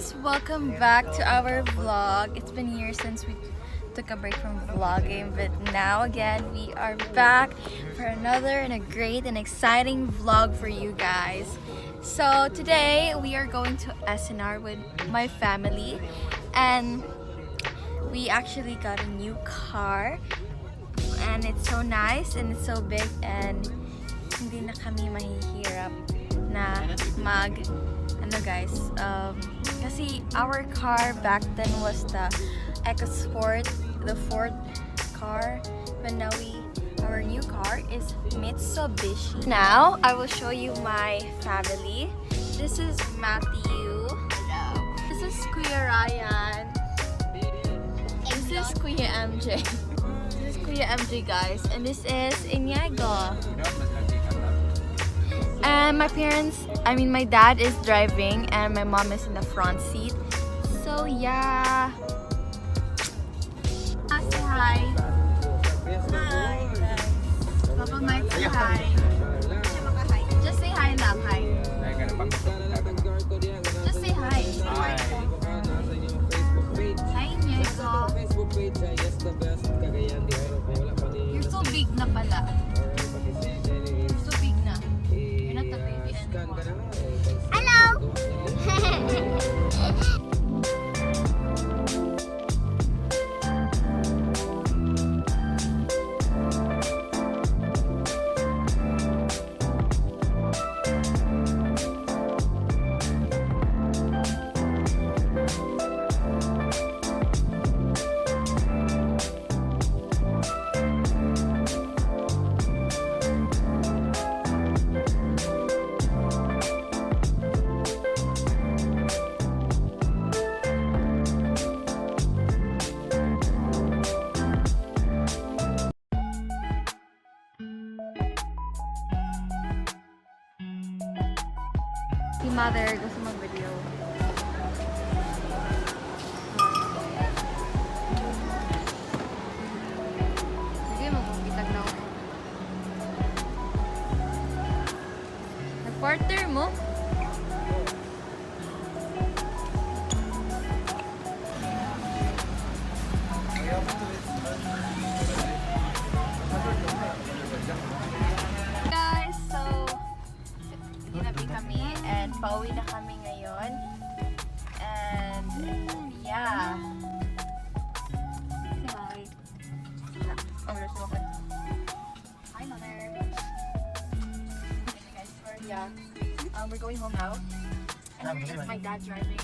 guys, welcome back to our vlog. It's been years since we took a break from vlogging, but now again we are back for another and a great and exciting vlog for you guys. So today we are going to SNR with my family, and we actually got a new car, and it's so nice and it's so big, and hindi na kami mahihirap na kasi our car back then was the EcoSport, the Ford car, but now our new car is Mitsubishi. Now I will show you my family. This is Matthew. Hello. This is Kuya Ryan. This is Kuya MJ. This is Kuya MJ, guys, and this is Inigo. And my my dad is driving and my mom is in the front seat. So yeah. Say hi. Hi. Papa Mike, say hi. Just say hi lang, hi. Just say hi. Hi. Hi, Niego. You're so big na pala. Si mother gusto mag-video. Sige, mag-pitag na ako. Nag-partner mo? Guys, so ginabi kami and pauwi na kami ngayon, and yeah. Hi, mother. Okay, guys, we're going home now, and my dad driving.